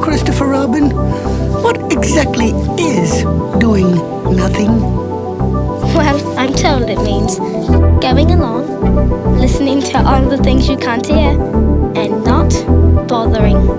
Christopher Robin, what exactly is doing nothing? Well, I'm told it means going along, listening to all the things you can't hear, and not bothering.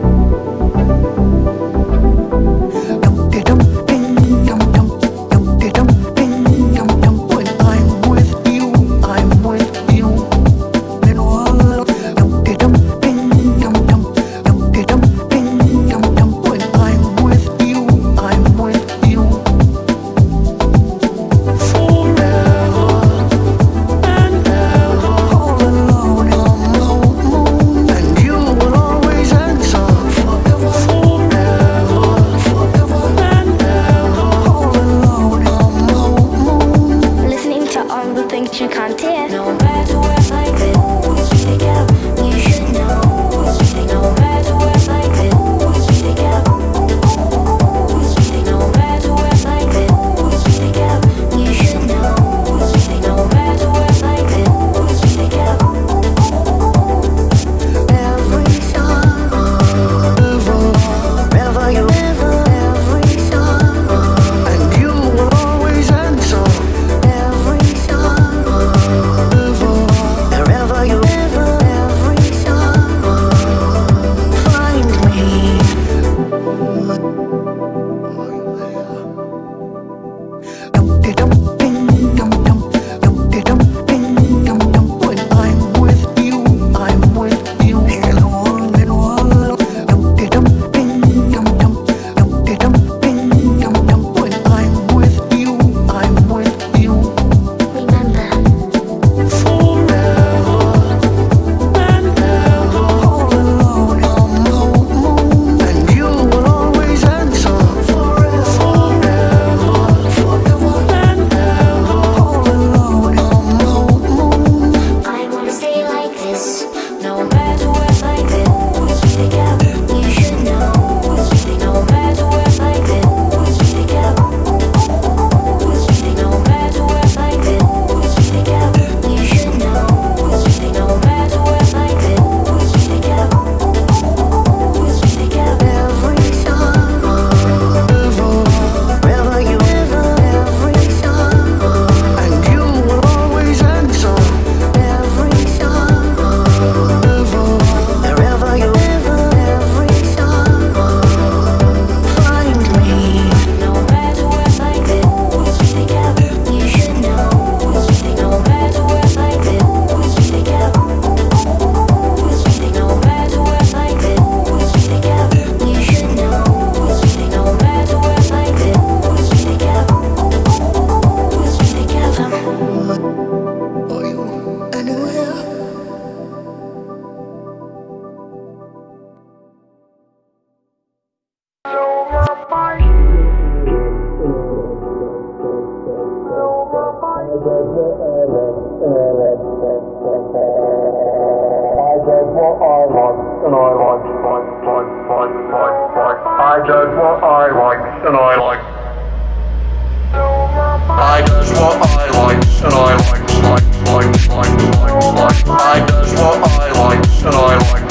You can't hear. No matter where I go, always be together. You should know. No matter where I go, always be together. No matter where I go, always be together. You should know. No matter where I go, always be together. Every song, wherever you ever, every song, and you will always answer. Every song. Wherever you ever, every song, find me. When I'm with you, I'm with you. Hello, hello. When I'm with you, I'm with you. Remember. I did what I liked and I liked. I did what I liked and I liked. I did what I liked and I liked.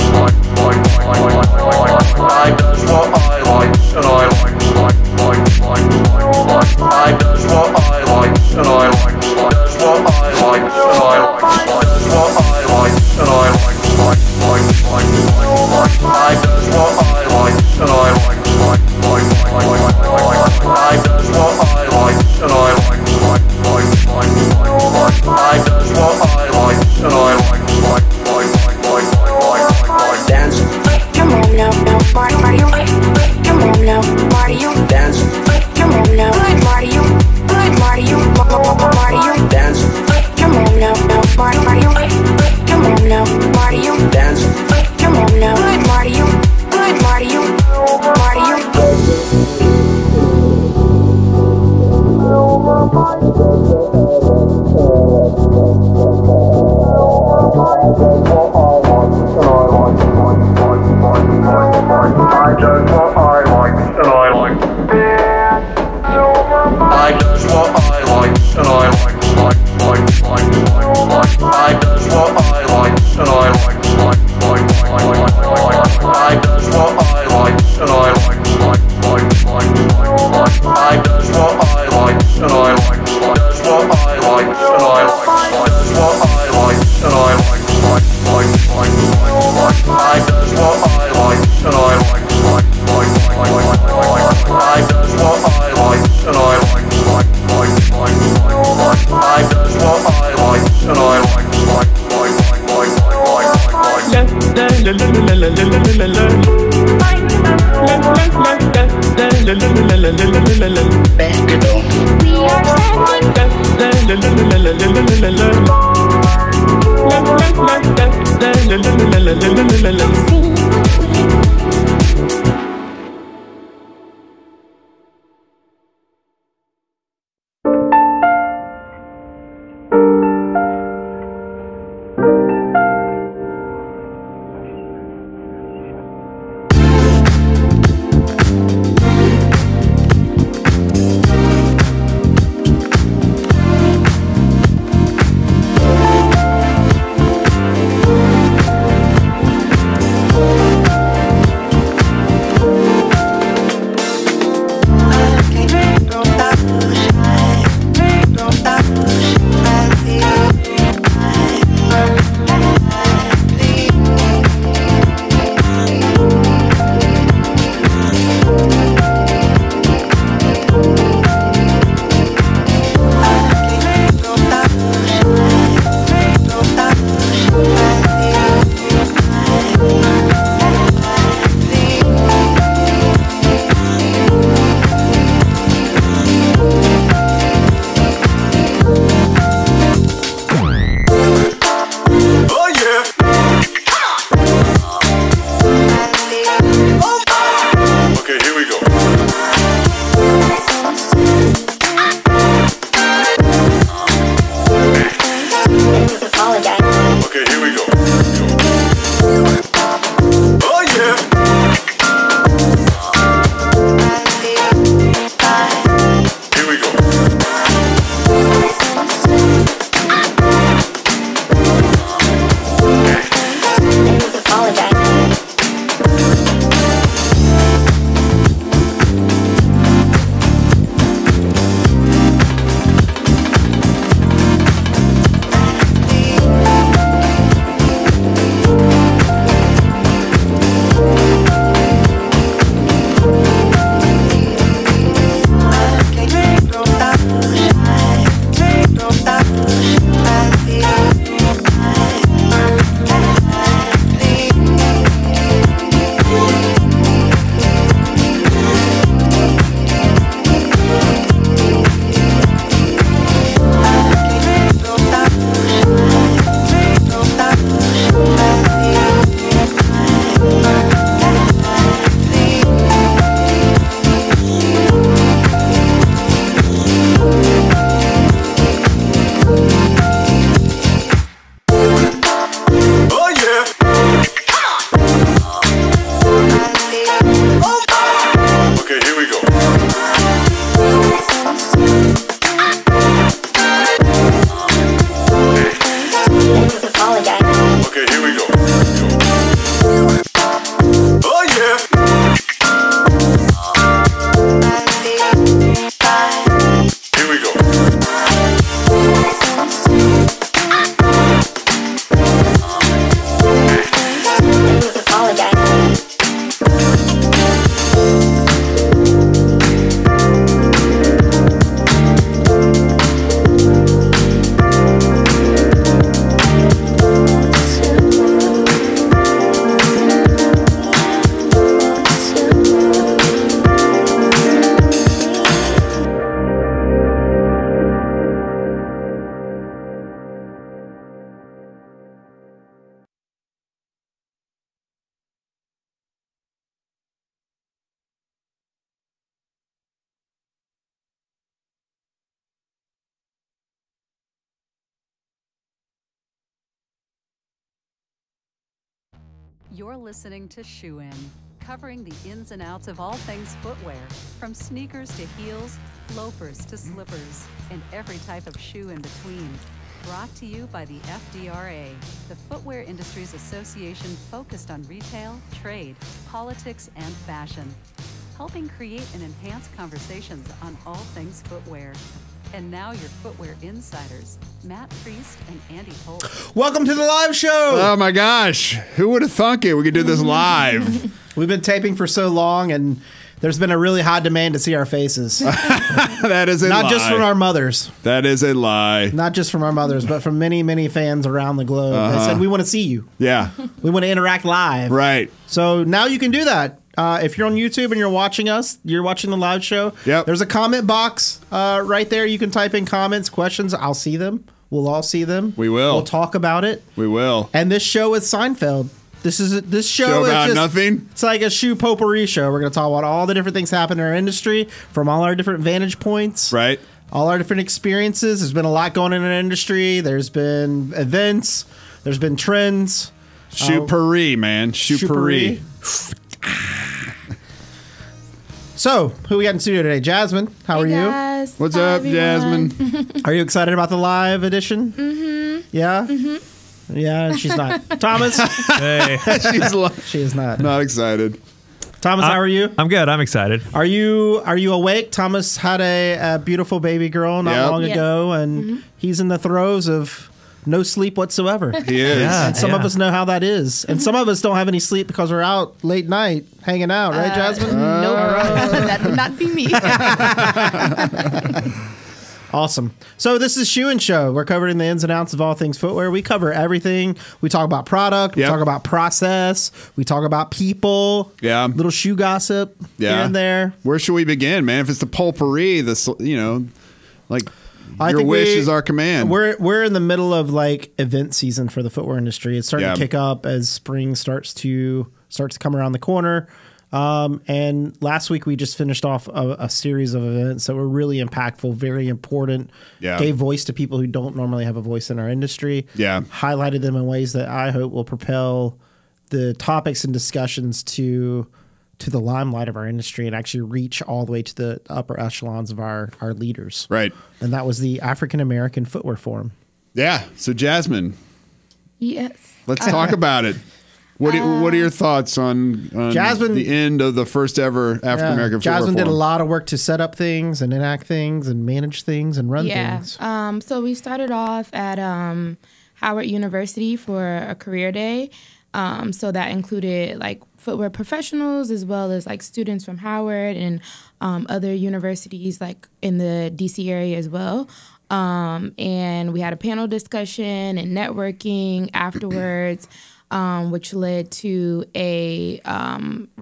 I did what I liked and I liked. I did what I liked and I liked. That's what I liked and I liked. That's what I liked and I liked. I did what I liked and I liked. I did what I liked and I liked. I did what I liked and I liked. Dance. Come on now, party you. Come on now, party you. Dance. Come on now, party you. Party you, party you. Dance. Come on now, party you. Come on now, party you. Dance. Come on now, party you. Party you, party you. I did what I liked and I liked. I did what I liked and I liked. I did what and I likes, I does what I likes, and I likes, I does what I likes, and I likes, does what I likes, and I likes, does what I likes, and I likes, I does what I likes, and I likes, I does what I likes, and I likes, I does what I likes, and I likes. You're listening to Shoe In, covering the ins and outs of all things footwear, from sneakers to heels, loafers to slippers, and every type of shoe in between. Brought to you by the FDRA, the Footwear Industries Association focused on retail, trade, politics, and fashion, helping create and enhance conversations on all things footwear. And now your footwear insiders, Matt Priest and Andy Holt. Welcome to the live show. Oh my gosh, who would have thunk it? We could do this live. We've been taping for so long, and there's been a really high demand to see our faces. That is a lie. Not just from our mothers. That is a lie. Not just from our mothers, but from many, many fans around the globe. They said, we want to see you. Yeah. We want to interact live. Right. So now you can do that. If you're on YouTube and you're watching us, you're watching the live show. Yep. There's a comment box right there. You can type in comments, questions. I'll see them. We'll all see them. We will. We'll talk about it. We will. And this show is Seinfeld. This show Show is about just, nothing? It's like a shoe potpourri show. We're going to talk about all the different things happening in our industry from all our different vantage points. Right. All our different experiences. There's been a lot going on in our industry. There's been events. There's been trends. Shoe-pourri, man. Shoe-pourri. So, who we got in studio today? Jasmine, how are you? Guys. What's Hi, up, everyone. Jasmine? Are you excited about the live edition? Mm-hmm. Yeah? Mm-hmm. Yeah, she's not. Thomas? Hey, She is not. Not excited. Thomas, how are you? I'm good. I'm excited. Are you awake? Thomas had a beautiful baby girl not Yep. long Yes. ago, and he's in the throes of no sleep whatsoever. He is. Yeah. And some of us know how that is. And some of us don't have any sleep because we're out late night hanging out, right, Jasmine? No, that would not be me. Awesome. So this is Shoe and Show. We're covering the ins and outs of all things footwear. We cover everything. We talk about product. We Yep. talk about process. We talk about people. Yeah. Little shoe gossip here and there. Where should we begin, man? If it's the potpourri, like I your think wish is our command. We're in the middle of like event season for the footwear industry. It's starting Yeah. to kick up as spring starts to come around the corner. And last week we just finished off a series of events that were really impactful, very important. Yeah. Gave voice to people who don't normally have a voice in our industry. Yeah. Highlighted them in ways that I hope will propel the topics and discussions to the limelight of our industry and actually reach all the way to the upper echelons of our leaders. Right. And that was the African American Footwear Forum. Yeah. So, Jasmine, Yes. let's talk about it. What are your thoughts on Jasmine- the end of the first ever African American Footwear Jasmine did a Forum? lot of work to set up things and enact things and manage things and run things. So we started off at Howard University for a career day. So that included like footwear professionals as well as like students from Howard and other universities like in the DC area as well. And we had a panel discussion and networking afterwards. Which led to a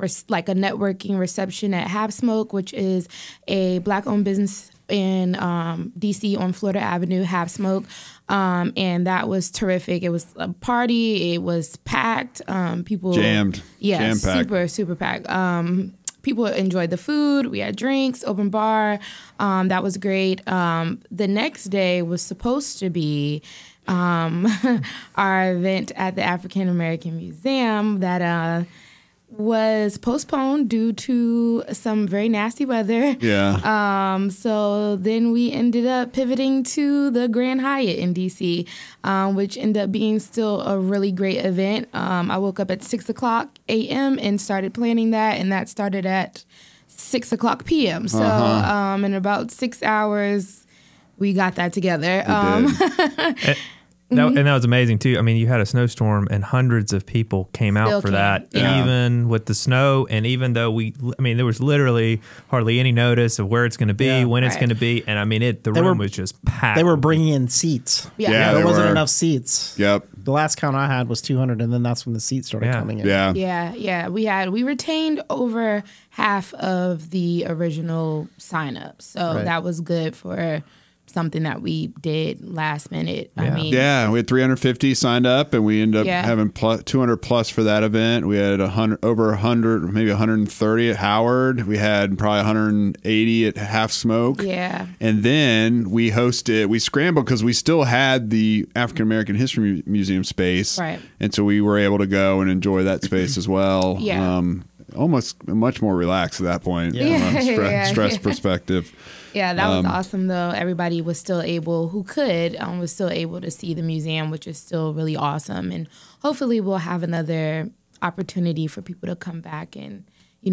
networking reception at Half Smoke, which is a Black-owned business in DC on Florida Avenue, Half Smoke. And that was terrific. It was a party. It was packed. People Jammed. Yeah, Jam-packed. super packed. People enjoyed the food. We had drinks, open bar. That was great. The next day was supposed to be our event at the African American Museum that was postponed due to some very nasty weather. Yeah. So then we ended up pivoting to the Grand Hyatt in DC, which ended up being still a really great event. I woke up at 6:00 a.m. and started planning that, and that started at 6:00 p.m. So in about 6 hours, we got that together. And that was amazing too. I mean, you had a snowstorm and hundreds of people came out Still for came, that, yeah. even with the snow. And even though there was literally hardly any notice of where it's going to be, when it's Right. going to be. And I mean, the room was just packed. They were bringing in seats. Yeah. Yeah, There they wasn't were. enough seats. Yep. The last count I had was 200, and then that's when the seats started Yeah. coming in. Yeah. Yeah. We retained over half of the original signups. So Right. that was good for something that we did last minute. I mean, Yeah, we had 350 signed up, and we ended up Yeah. having 200 plus for that event. We had over 100, maybe 130 at Howard. We had probably 180 at Half Smoke. Yeah. And then we scrambled because we still had the African American History Museum space. Right. And so we were able to go and enjoy that space as well. Yeah. almost much more relaxed at that point Yeah. from a Yeah, stress yeah. perspective. Yeah, that was awesome though. Everybody was still able, who could, was still able to see the museum, which is still really awesome. And hopefully we'll have another opportunity for people to come back and,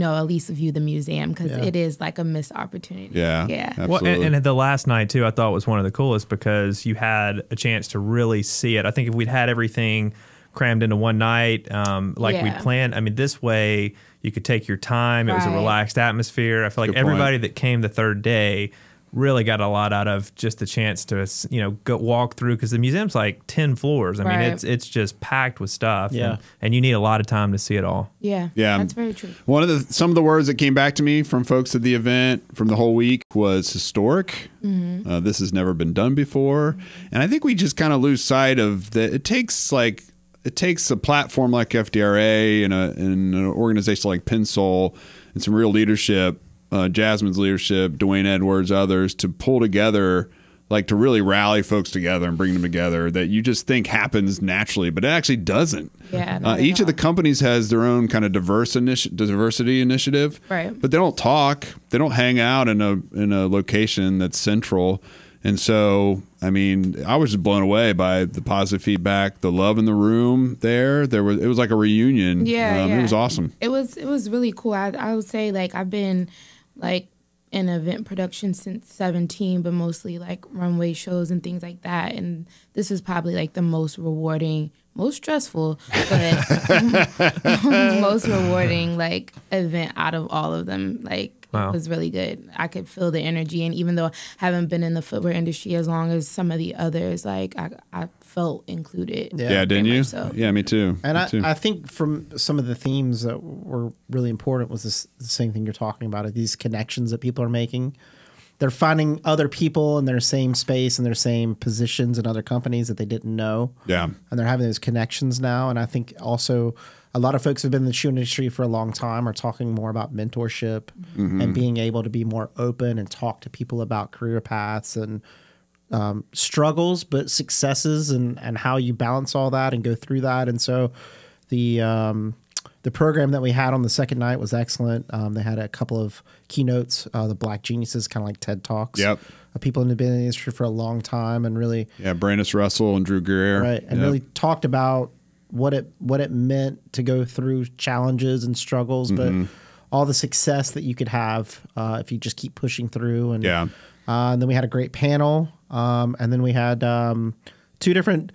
at least view the museum, because it is like a missed opportunity. Yeah, Yeah. Well, absolutely. and the last night too, I thought was one of the coolest because you had a chance to really see it. I think if we'd had everything crammed into one night, like we'd Yeah. planned, I mean, this way you could take your time. It was a Right. relaxed atmosphere. I feel like Good point. everybody that came the third day really got a lot out of just the chance to, go walk through, because the museum's like 10 floors. I mean, Right. it's just packed with stuff. Yeah. And you need a lot of time to see it all. Yeah. Yeah. That's very true. Some of the words that came back to me from folks at the event from the whole week was historic. This has never been done before, and I think we just kind of lose sight of that. It takes a platform like FDRA and an organization like Pensole and some real leadership, Jasmine's leadership, Dwayne Edwards, others, to pull together, like to really rally folks together and bring them together, that you just think happens naturally, but it actually doesn't. Yeah, not at Each of the all. companies has their own kind of diversity initiative, Right. but they don't talk. They don't hang out in a location that's central. And so, I mean, I was just blown away by the positive feedback, the love in the room there. It was like a reunion. Yeah, It was awesome. It was really cool. I would say like I've been like in event production since 17, but mostly like runway shows and things like that. And this is probably like the most rewarding, most stressful, but most rewarding like event out of all of them. Like Wow. it was really good. I could feel the energy, and even though I haven't been in the footwear industry as long as some of the others, like I felt included. Yeah, didn't very you? much so. Yeah, me too. And Me too. I think from some of the themes that were really important was the same thing you're talking about, these connections that people are making. They're finding other people in their same space and their same positions in other companies that they didn't know. Yeah. And they're having those connections now. And I think also a lot of folks who've been in the shoe industry for a long time are talking more about mentorship and being able to be more open and talk to people about career paths and struggles, but successes and how you balance all that and go through that. And so the program that we had on the second night was excellent. They had a couple of keynotes, the Black Geniuses, kind of like TED Talks. Yep. Of people in the business industry for a long time and really Yeah, Brandis Russell and Drew Greer. right and Yep. really talked about what it meant to go through challenges and struggles, but all the success that you could have if you just keep pushing through. And Yeah. and then we had a great panel, and then we had two different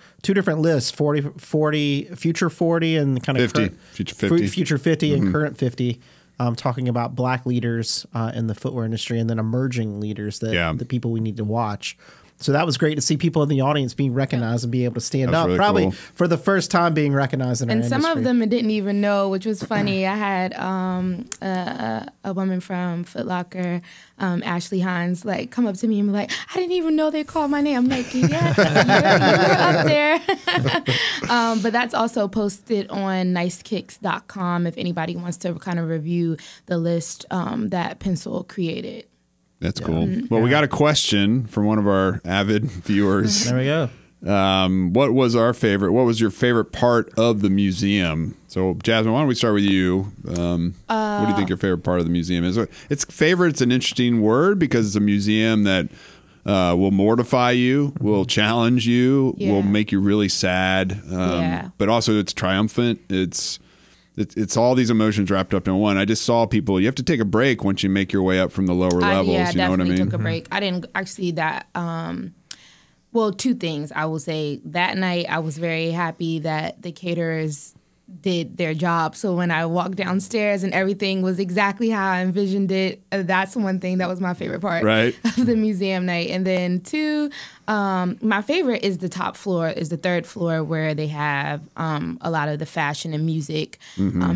lists: 40 future 40 and kind of 50, future 50. future 50 and current 50. Talking about Black leaders in the footwear industry, and then emerging leaders that the people we need to watch. So that was great to see people in the audience being recognized and be able to stand That's up, really probably cool. for the first time being recognized in our And some industry. of them didn't even know, which was funny. I had a woman from Foot Locker, Ashley Hines, like come up to me and be like, "I didn't even know they called my name." I'm like, "Yeah, you're up there." But that's also posted on nicekicks.com if anybody wants to kind of review the list that Pencil created. That's cool. Well, we got a question from one of our avid viewers. There we go. What was our favorite? What was your favorite part of the museum? So, Jasmine, why don't we start with you? What do you think your favorite part of the museum is? It's favorite's an interesting word because it's a museum that will mortify you, will challenge you, will Yeah. make you really sad. But also it's triumphant. It's all these emotions wrapped up in one. I just saw people. You have to take a break once you make your way up from the lower levels. Yeah, you know what I definitely mean? took a break. I didn't actually that. Well, two things I will say. That night, I was very happy that the caterers did their job. So when I walked downstairs and everything was exactly how I envisioned it, that's one thing that was my favorite part Right. of the museum night. And then two, my favorite is the top floor, is the third floor where they have a lot of the fashion and music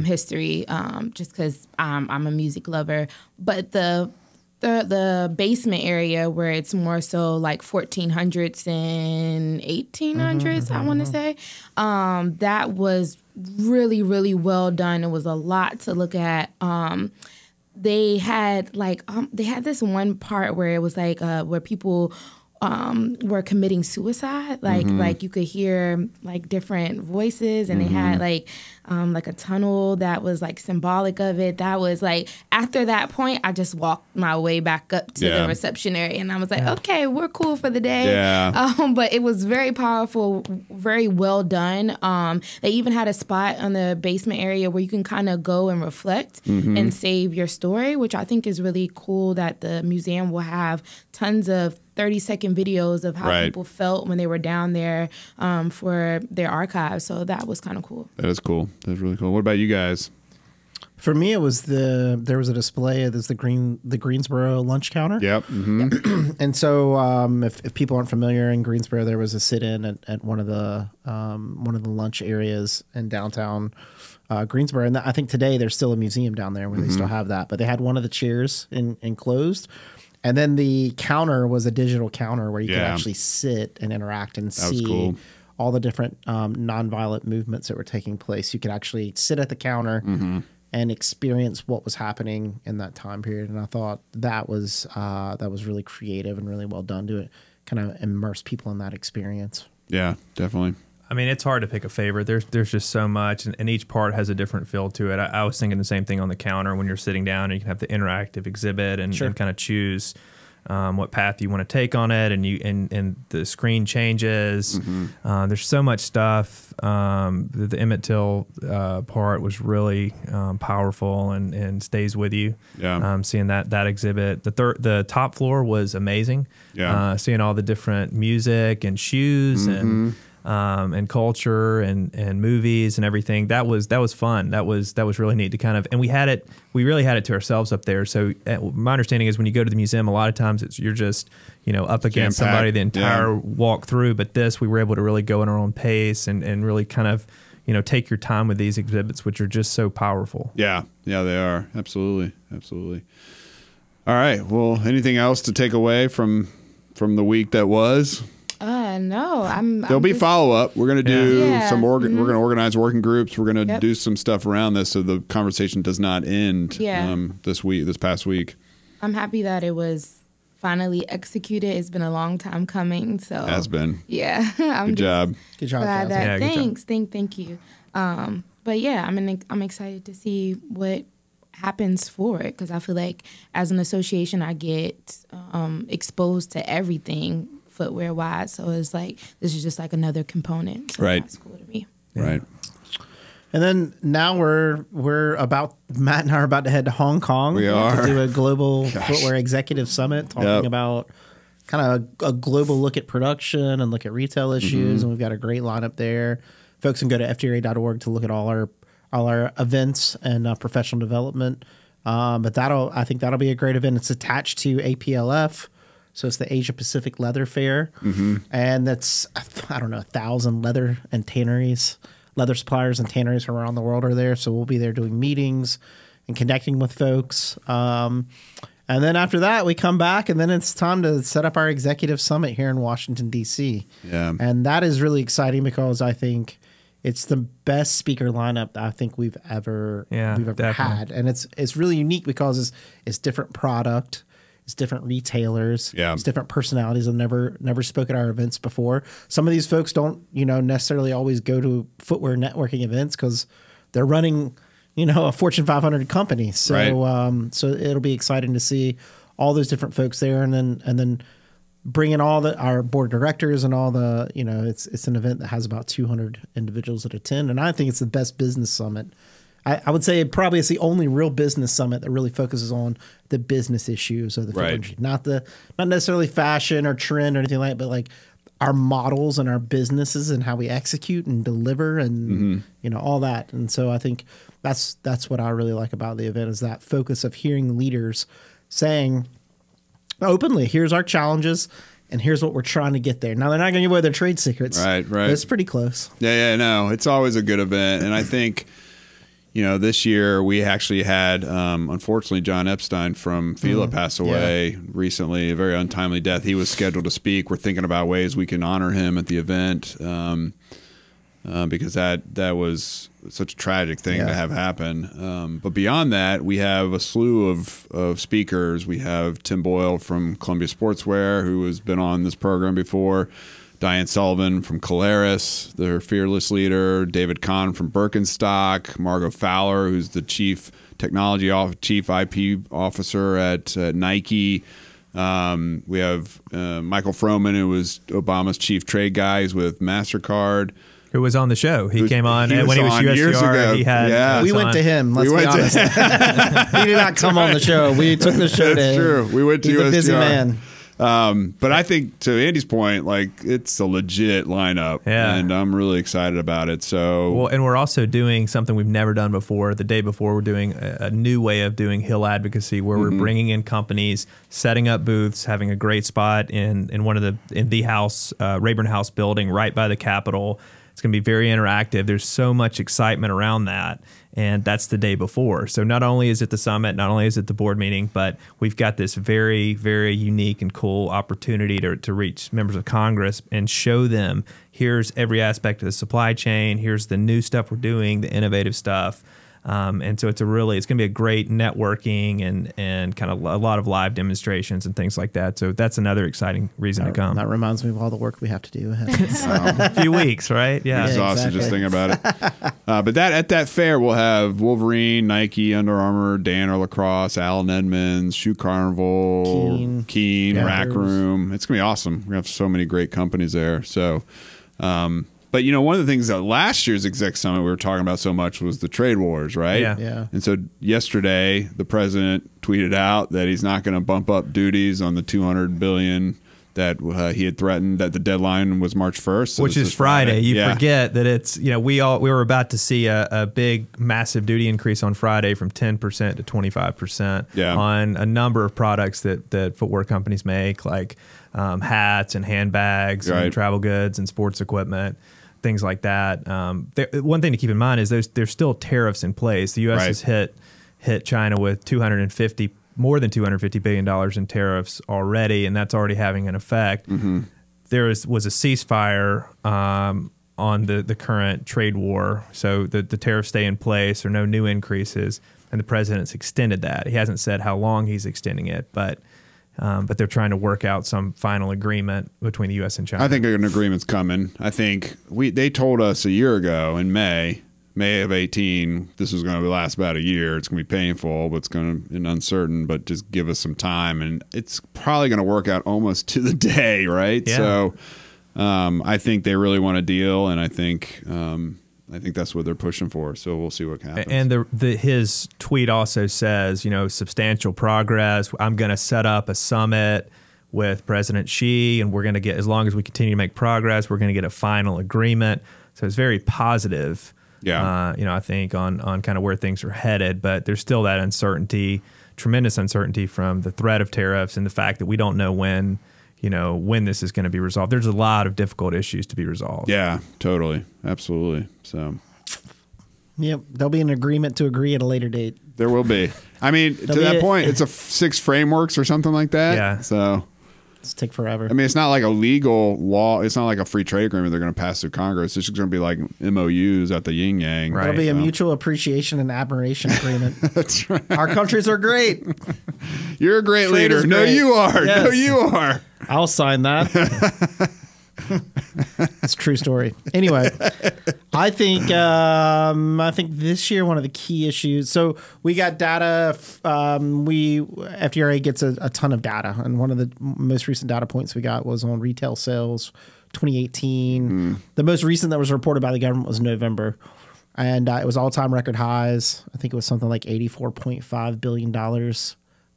history, just because I'm a music lover. But the basement area where it's more so like 1400s and 1800s, I want to say, that was really, really well done. It was a lot to look at. They had this one part where it was like where people were committing suicide. Like you could hear like different voices, and they had like a tunnel that was like symbolic of it. That was like, after that point, I just walked my way back up to the reception area, and I was like, okay, we're cool for the day. Yeah. But it was very powerful, very well done. They even had a spot on the basement area where you can kind of go and reflect and save your story, which I think is really cool, that the museum will have tons of 30-second videos of how people felt when they were down there for their archives. So that was kind of cool. That is cool. That's really cool. What about you guys? For me, it was there was a display. There's the Greensboro lunch counter. Yep. And so if people aren't familiar, in Greensboro there was a sit-in at one of the lunch areas in downtown Greensboro, and I think today there's still a museum down there where they still have that. But they had one of the chairs enclosed. And then the counter was a digital counter where you could actually sit and interact and see all the different nonviolent movements that were taking place. You could actually sit at the counter and experience what was happening in that time period. And I thought that was really creative and really well done to kind of immerse people in that experience. Yeah, definitely. I mean, it's hard to pick a favorite. There's just so much, and each part has a different feel to it. I was thinking the same thing on the counter when you're sitting down and you can have the interactive exhibit and kind of choose what path you want to take on it, and the screen changes. There's so much stuff. The Emmett Till part was really powerful and stays with you. Yeah. Seeing that exhibit. The top floor was amazing. Yeah. Seeing all the different music and shoes and culture and movies and everything. That was fun. That was really neat to kind of, and we really had it to ourselves up there. So my understanding is when you go to the museum, a lot of times you're just, up against somebody the entire walk through. But we were able to really go at our own pace and really kind of, take your time with these exhibits, which are just so powerful. Yeah. Yeah, they are. Absolutely. Absolutely. All right. Well, anything else to take away from the week that was? No, there'll be follow up. We're gonna do we're gonna organize working groups. We're gonna do some stuff around this so the conversation does not end. This past week. I'm happy that it was finally executed. It's been a long time coming. So it has been. Yeah. Good job. Good job. Thanks. Thank you. But yeah, I'm excited to see what happens for it, because I feel like as an association I get exposed to everything footwear wise, so it's like this is just like another component. So that's cool to me. Right. And then now Matt and I are about to head to Hong Kong. We are to do a global footwear executive summit talking about kind of a global look at production and look at retail issues. And we've got a great lineup there. Folks can go to fdra.org to look at all our events and professional development. But I think that'll be a great event. It's attached to APLF. So it's the Asia Pacific Leather Fair, and that's 1,000 leather suppliers and tanneries from around the world are there. So we'll be there doing meetings and connecting with folks. And then after that, we come back, and then it's time to set up our executive summit here in Washington, D.C. Yeah, and that is really exciting because I think it's the best speaker lineup that I think we've ever had, and it's really unique because it's different product. It's different retailers. Yeah. It's different personalities that never spoke at our events before. Some of these folks don't, necessarily always go to footwear networking events because they're running, a Fortune 500 company. So so it'll be exciting to see all those different folks there, and then bring in our board of directors and all the, it's an event that has about 200 individuals that attend, and I think it's the best business summit. I would say probably it's the only real business summit that really focuses on the business issues of the footwear industry, not necessarily fashion or trend or anything like that, but like our models and our businesses and how we execute and deliver and all that. And so I think that's what I really like about the event, is that focus of hearing leaders saying openly, here's our challenges and here's what we're trying to get there. Now, they're not going to give away their trade secrets. Right. But it's pretty close. Yeah, no, it's always a good event. And I think this year we actually had, unfortunately, John Epstein from Fila pass away recently, a very untimely death. He was scheduled to speak. We're thinking about ways we can honor him at the event. because that was such a tragic thing to have happen. But beyond that, we have a slew of speakers. We have Tim Boyle from Columbia Sportswear, who has been on this program before. Diane Sullivan from Caleres, their fearless leader. David Kahn from Birkenstock. Margot Fowler, who's the chief chief IP officer at Nike. We have Michael Froman, who was Obama's chief trade guy. He's with MasterCard. Who was on the show. He came on when he was USCR. Years ago. He had, we went to him. Let's be honest. He did not come on the show. We took the show to him. True. We went to He's USCR. a busy man. But I think, to Andy's point, like, it's a legit lineup, and I'm really excited about it. So, well, and we're also doing something we've never done before. The day before, we're doing a new way of doing Hill advocacy, where we're bringing in companies, setting up booths, having a great spot in the house, Rayburn House building right by the Capitol. It's going to be very interactive. There's so much excitement around that. And that's the day before. So not only is it the summit, not only is it the board meeting, but we've got this very, very unique and cool opportunity to reach members of Congress and show them, here's every aspect of the supply chain, here's the new stuff we're doing, the innovative stuff. And so it's going to be a great networking and kind of a lot of live demonstrations and things like that. So that's another exciting reason to come. That reminds me of all the work we have to do ahead. A few weeks, right? Yeah. Exhausted just thinking about it. But at that fair, we'll have Wolverine, Nike, Under Armour, Danner Lacrosse, Allen Edmonds, Shoe Carnival, Keen, Rack Room. It's going to be awesome. We're going to have so many great companies there. So, but, you know, one of the things that last year's Exec Summit we were talking about so much was the trade wars, right? Yeah. And so yesterday, the president tweeted out that he's not going to bump up duties on the $200 billion that he had threatened, that the deadline was March 1st. So which is Friday. You forget that it's, you know, we were about to see a big, massive duty increase on Friday from 10% to 25% on a number of products that footwear companies make, like hats and handbags and travel goods and sports equipment. Things like that. One thing to keep in mind is there's still tariffs in place. The U.S. has hit China with more than $250 billion in tariffs already, and that's already having an effect. There was a ceasefire on the current trade war, so the tariffs stay in place, or no new increases, and the president's extended that. He hasn't said how long he's extending it, but they're trying to work out some final agreement between the U.S. and China. I think an agreement's coming. I think they told us a year ago in May of 18, this was going to last about a year. It's going to be painful, but it's going to be uncertain, but just give us some time. And it's probably going to work out almost to the day, right? Yeah. So I think they really want a deal, and I think that's what they're pushing for. So we'll see what happens. And his tweet also says, you know, substantial progress. I'm going to set up a summit with President Xi, and we're going to get, as long as we continue to make progress, we're going to get a final agreement. So it's very positive. Yeah. You know, I think on kind of where things are headed, but there's still that uncertainty, tremendous uncertainty from the threat of tariffs and the fact that we don't know when this is going to be resolved. There's a lot of difficult issues to be resolved. Yeah, totally. Absolutely. So, yep, there'll be an agreement to agree at a later date. There will be. I mean, to that point, it's a 6 frameworks or something like that. Yeah. So it's take forever. I mean, it's not like a legal law. It's not like a free trade agreement they're going to pass through Congress. It's just going to be like MOUs at the yin yang. Right. It'll be a mutual appreciation and admiration agreement. That's right. Our countries are great. You're a great leader. Great. No, you are. Yes. No, you are. I'll sign that. It's a true story. Anyway, I think this year one of the key issues. So we got data. FDRA gets a ton of data, and one of the most recent data points we got was on retail sales, 2018. The most recent that was reported by the government was November, and it was all-time record highs. I think it was something like $84.5 billion.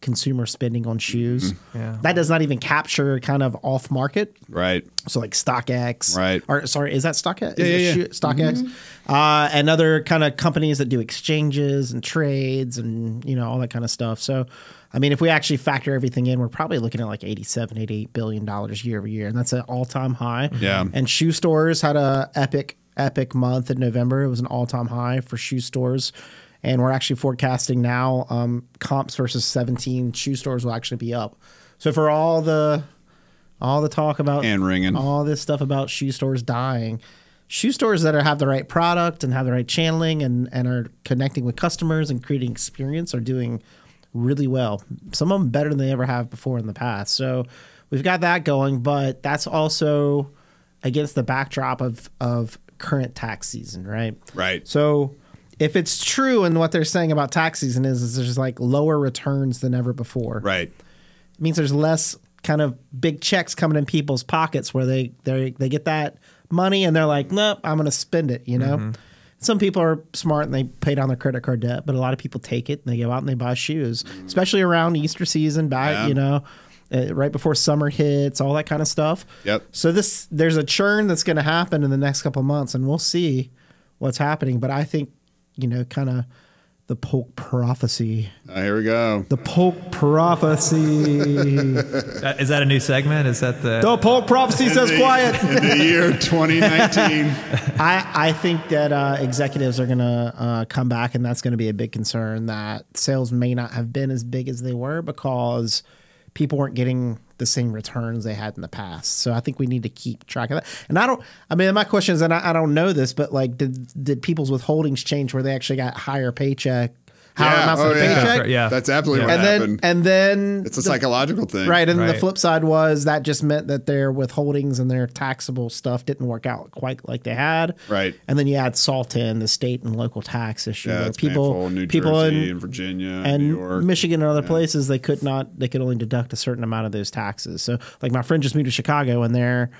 Consumer spending on shoes. That does not even capture kind of off market. Right. So like StockX. Right. Or sorry, is that StockX? Yeah. StockX. And other kind of companies that do exchanges and trades and, you know, all that kind of stuff. So, I mean, if we actually factor everything in, we're probably looking at like $88 billion year over year. And that's an all-time high. Yeah. And shoe stores had a epic month in November. It was an all-time high for shoe stores. And we're actually forecasting now comps versus 17 shoe stores will actually be up. So for all the talk about and ringing, all this stuff about shoe stores dying, shoe stores that have the right product and have the right channeling and are connecting with customers and creating experience are doing really well. Some of them better than they ever have before in the past. So we've got that going, but that's also against the backdrop of current tax season, right? Right. So if it's true and what they're saying about tax season is there's like lower returns than ever before. Right. It means there's less kind of big checks coming in people's pockets where they get that money and they're like, nope, I'm going to spend it, you know? Some people are smart and they pay down their credit card debt, but a lot of people take it and they go out and they buy shoes, especially around Easter season, you know, right before summer hits, all that kind of stuff. Yep. So there's a churn that's going to happen in the next couple of months and we'll see what's happening. But I think, you know, kind of the Polk prophecy. Here we go. The Polk prophecy. Is that a new segment? Is that the Polk prophecy says quiet. In the year 2019. I think that executives are going to come back, and that's going to be a big concern, that sales may not have been as big as they were because people weren't getting the same returns they had in the past. So I think we need to keep track of that. And my question is, and I don't know this, but like, did people's withholdings change where they actually got higher paycheck? Paycheck? Yeah. That's absolutely what happened. And then it's a psychological thing. Right. And Right. the flip side was that just meant that their withholdings and their taxable stuff didn't work out quite like they had. Right. And then you add SALT in, the state and local tax issue. Yeah, where it's painful. New Jersey and Virginia and New York. Michigan and other places, they could only deduct a certain amount of those taxes. So like my friend just moved to Chicago and their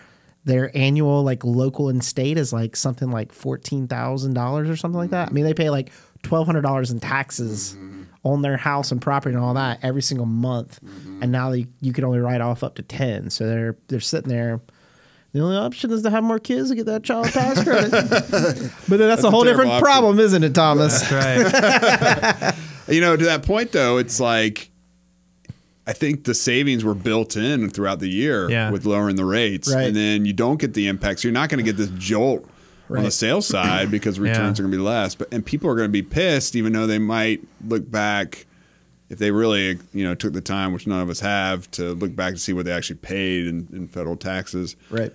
annual like local and state is like something like $14,000 or something like that. I mean, they pay like $1,200 in taxes on their house and property and all that every single month. And now you can only write off up to 10. So they're sitting there. The only option is to have more kids to get that child tax credit. But then that's a whole different option. problem, isn't it, Thomas? That's right? You know, to that point though, it's like, I think the savings were built in throughout the year with lowering the rates. Right. And then you don't get the impact. So you're not going to get this jolt on the sales side because returns are going to be less. And people are going to be pissed, even though they might look back if they really, you know, took the time, which none of us have, to look back to see what they actually paid in federal taxes. Right.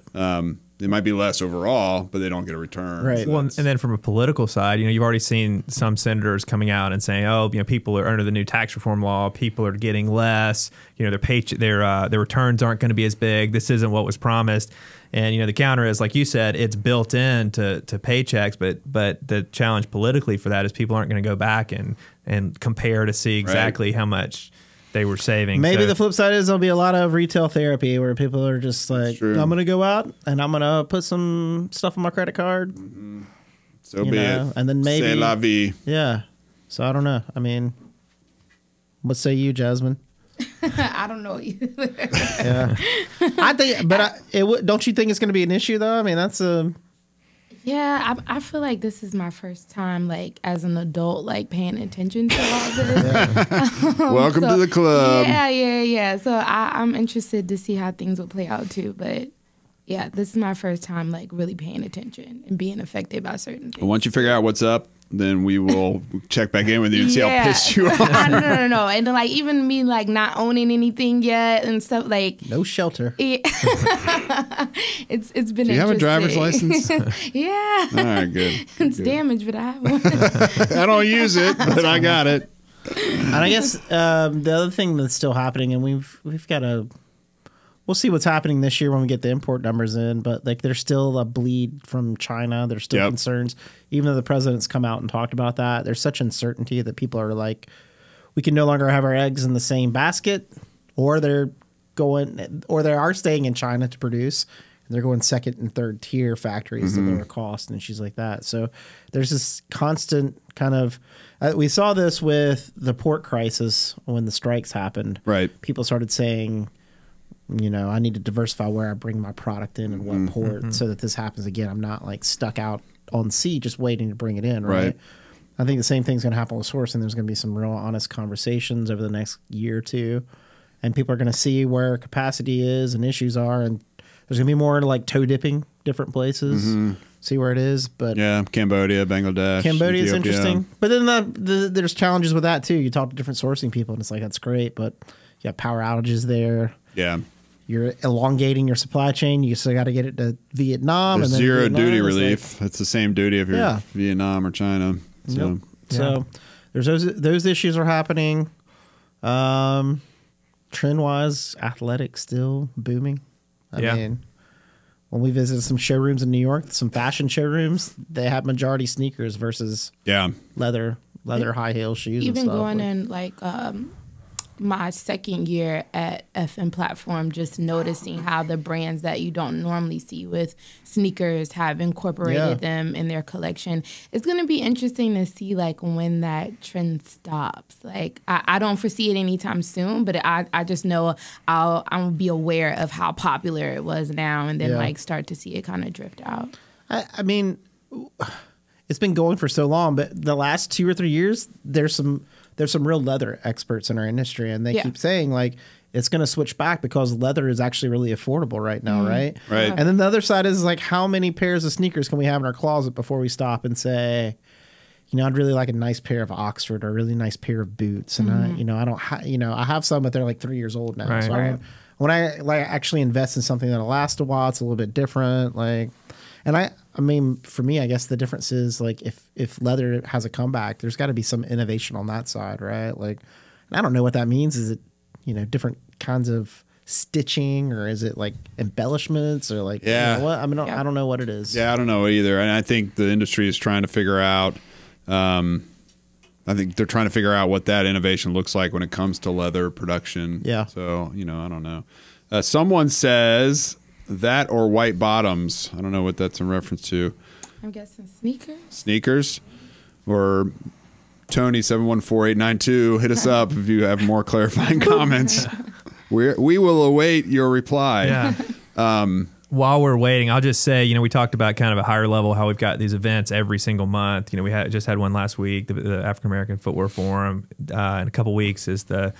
It might be less overall, but they don't get a return. Right. So Well, and then from a political side, you know, you've already seen some senators coming out and saying, "Oh, you know, people are under the new tax reform law. People are getting less. You know, their returns aren't going to be as big. This isn't what was promised." And you know, the counter is, like you said, it's built in to paychecks, but the challenge politically for that is people aren't going to go back and compare to see exactly how much they were saving. Maybe So- the flip side is there'll be a lot of retail therapy where people are just like, true. I'm going to go out and I'm going to put some stuff on my credit card. So You be know, it. and then maybe- C'est la vie. Yeah. So I don't know. I mean, what say you, Jasmine? I don't know either. Yeah. I think, but don't you think it's going to be an issue though? I mean, that's Yeah, I feel like this is my first time, like, as an adult, like, paying attention to all this. Welcome to the club. Yeah. So I'm interested to see how things will play out, too. But, yeah, this is my first time, like, really paying attention and being affected by certain things. But once you figure out what's up, then we will check back in with you and see how pissed you are. No. And then, like, even me, like, not owning anything yet and stuff, like... no shelter. It's been Do you have a driver's interesting. license? Yeah. All right, good. It's damaged, but I have one. I don't use it, but I got it. And I guess the other thing that's still happening, and we've got to... We'll see what's happening this year when we get the import numbers in, but like there's still a bleed from China. There's still concerns, even though the president's come out and talked about that. There's such uncertainty that people are like, we can no longer have our eggs in the same basket, or they are staying in China to produce, and they're going second and third tier factories at lower cost and issues like that. So there's this constant kind of. We saw this with the port crisis when the strikes happened. Right. People started saying, you know, I need to diversify where I bring my product in and what port so that this happens again. I'm not like stuck out on sea just waiting to bring it in, right? I think the same thing's going to happen with sourcing. There's going to be some real honest conversations over the next year or two, and people are going to see where capacity is and issues are, and there's going to be more like toe dipping different places, see where it is. But yeah, Cambodia, Bangladesh, Cambodia is Ethiopia. interesting. But then there's challenges with that too. You talk to different sourcing people, and it's like, that's great, but you have power outages there. Yeah. you're elongating your supply chain. You still got to get it to Vietnam. There's and then zero Vietnam duty is relief. It's the same duty if you're Vietnam or China. So. Yep. So there's those issues are happening. Trend wise, athletics still booming. I mean, when we visited some showrooms in New York, some fashion showrooms, they have majority sneakers versus leather high heel shoes. Even and stuff. going in like my second year at FM Platform, just noticing how the brands that you don't normally see with sneakers have incorporated them in their collection. It's going to be interesting to see like when that trend stops. Like I don't foresee it anytime soon, but I just know I'll be aware of how popular it was now, and then like start to see it kind of drift out. I mean, it's been going for so long, but the last 2 or 3 years, there's some real leather experts in our industry, and they keep saying like it's going to switch back because leather is actually really affordable right now, right? Right. And then the other side is like, how many pairs of sneakers can we have in our closet before we stop and say, you know, I'd really like a nice pair of Oxford or a really nice pair of boots, and I have some, but they're like 3 years old now. Right. So when I like actually invest in something that'll last a while, it's a little bit different. Like, and I mean, for me, I guess the difference is like if leather has a comeback, there's got to be some innovation on that side, right? Like, and I don't know what that means. Is it, you know, different kinds of stitching, or is it like embellishments, or like, you know what? I mean, I don't know what it is. Yeah, I don't know either. And I think the industry is trying to figure out. I think they're trying to figure out what that innovation looks like when it comes to leather production. Yeah. So, you know, I don't know. Someone says that or white bottoms. I don't know what that's in reference to. I'm guessing sneakers. Sneakers, or Tony 714892. Hit us up if you have more clarifying comments. We will await your reply. Yeah. While we're waiting, I'll just say, you know, we talked about kind of a higher level, how we've got these events every single month. You know, we just had one last week, the African American Footwear Forum. In a couple weeks is the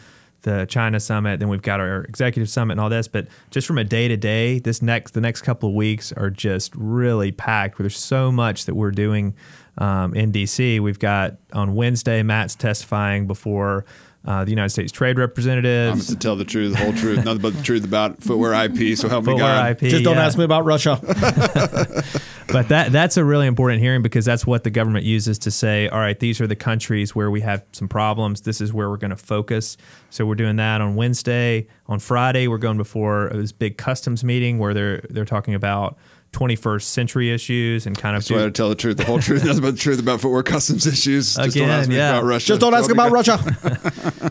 China Summit. Then we've got our Executive Summit and all this. But just from a day to day, the next couple of weeks are just really packed. There's so much that we're doing in DC. We've got on Wednesday, Matt's testifying before the United States Trade Representatives. I'm to tell the truth, the whole truth, nothing but the truth about footwear IP. So help me God. IP, Just don't ask me about Russia. But that's a really important hearing, because that's what the government uses to say, all right, these are the countries where we have some problems. This is where we're going to focus. So we're doing that on Wednesday. On Friday, we're going before this big customs meeting where they're talking about 21st century issues and kind of. That's why I tell the truth, the whole truth, nothing but the truth about footwear customs issues. Just don't ask me about Russia. Just don't ask about Russia.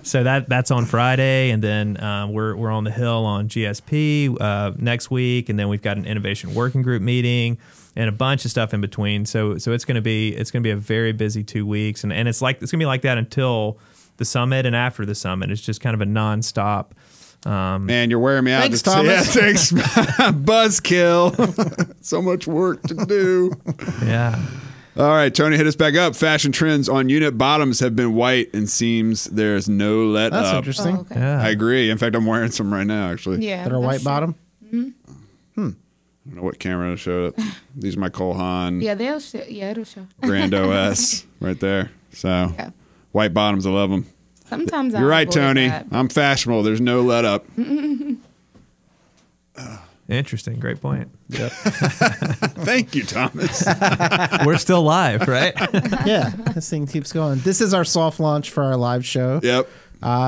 So that's on Friday, and then we're on the Hill on GSP next week, and then we've got an innovation working group meeting and a bunch of stuff in between. So it's going to be a very busy 2 weeks, and it's going to be like that until the summit and after the summit. It's just kind of a nonstop. Man, you're wearing me out. Thanks, Thomas. Yeah, thanks. Buzzkill. So much work to do. Yeah. All right, Tony, hit us back up. Fashion trends on unit bottoms have been white, and seems there's no let That's up. interesting. Oh, okay. Yeah. I agree. In fact, I'm wearing some right now, actually. Yeah. That are that's white true. bottom. I don't know what camera to show it. These are my Cole Haan Yeah, they'll show. Yeah, it'll show. Grand OS right there. So Yeah. white bottoms, I love them. Sometimes You're I right, avoid Tony. that. I'm fashionable. There's no let up. Interesting. Great point. Thank you, Thomas. We're still live, right? Yeah, this thing keeps going. This is our soft launch for our live show. Yep.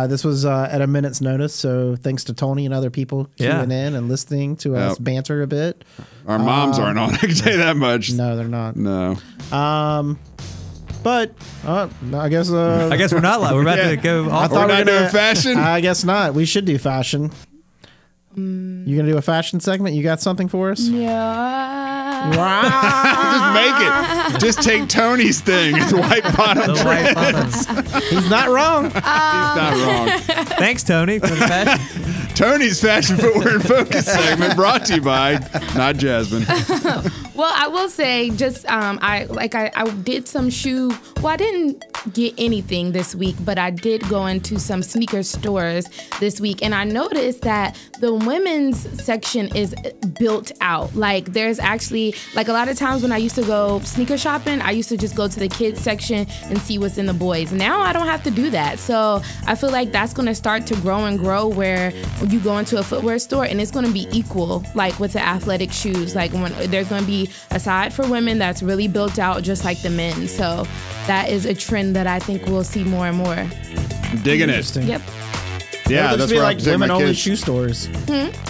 This was at a minute's notice, so thanks to Tony and other people queuing in and listening to us banter a bit. Our moms aren't on. I can tell you that much. No, they're not. No. But I guess I guess we're not live. We're about to go off. We're not doing fashion? I guess not. We should do fashion. You gonna do a fashion segment? You got something for us? Yeah. Just make it. Just take Tony's thing. It's white bottom The white trends. buttons. He's not wrong. He's not wrong. Thanks, Tony, for the fashion. Tony's Fashion Footwear and Focus segment brought to you by Not Jasmine. Well, I will say, just I did some shoe. Well, I didn't get anything this week, but I did go into some sneaker stores this week, and I noticed that the women's section is built out. Like, there's actually, like, a lot of times when I used to go sneaker shopping, I used to just go to the kids section and see what's in the boys. Now I don't have to do that, so I feel like that's going to start to grow and grow, where you go into a footwear store and it's going to be equal, like with the athletic shoes. Like when there's going to be a side for women that's really built out just like the men. So that is a trend that I think we'll see more and more. Digging it. Yep. Yeah, that's be where like women-only shoe stores.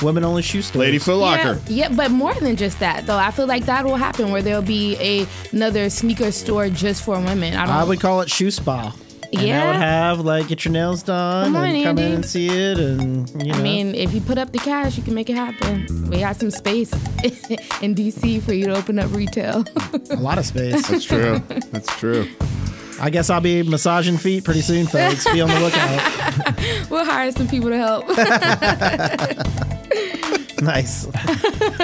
Women-only shoe stores. Lady Foot Locker. Yeah, but more than just that, though. I feel like that will happen where there'll be another sneaker store just for women. I would call it Shoe Spa. And Yeah. that would have, like, get your nails done Come on, and come in Andy. and see it. And, you know. I mean, if you put up the cash, you can make it happen. We got some space in DC for you to open up retail. A lot of space. That's true. That's true. I guess I'll be massaging feet pretty soon, folks. Be on the lookout. We'll hire some people to help. Nice.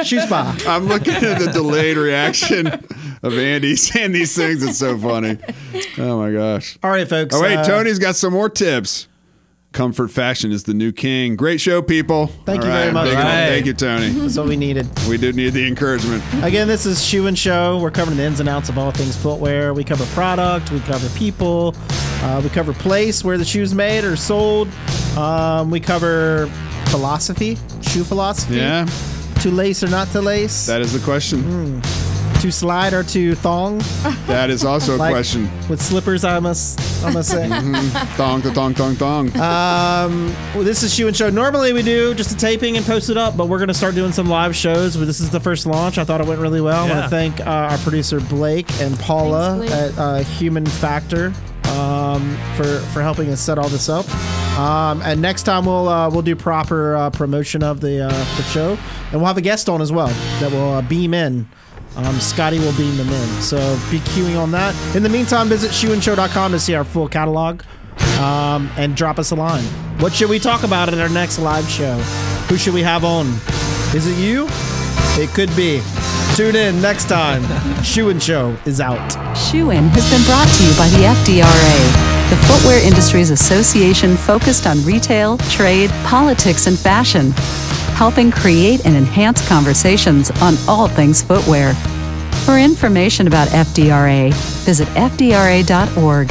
Shoe Spa. I'm looking at the delayed reaction of Andy saying these things. It's so funny. Oh my gosh. All right, folks. Oh wait, Tony's got some more tips. Comfort fashion is the new king. Great show, people. Thank All you very right, much. digging it. Right. Thank you, Tony. That's what we needed. We do need the encouragement. Again, this is Shoe and Show. We're covering the ins and outs of all things footwear. We cover product. We cover people. We cover place where the shoe's made or sold. We cover philosophy, shoe philosophy. Yeah. To lace or not to lace. That is the question. To slide or to thong. That is also a Like, question. With slippers, I must say. Thong, thong, thong, thong. Well, this is Shoe and Show. Normally we do just a taping and post it up, but we're going to start doing some live shows. This is the first launch. I thought it went really well. I want to thank our producer Blake and Paula Thanks, Blake. at Human Factor for helping us set all this up. And next time we'll do proper promotion of the show, and we'll have a guest on as well that will beam in. Scotty will beam them in, so be queuing on that. In the meantime, visit shoeandshow.com to see our full catalog, and drop us a line. What should we talk about at our next live show? Who should we have on? Is it you? It could be. Tune in next time. Shoe and Show is out. Shoe In has been brought to you by the FDRA, the Footwear Industries Association focused on retail, trade, politics, and fashion, helping create and enhance conversations on all things footwear. For information about FDRA, visit fdra.org.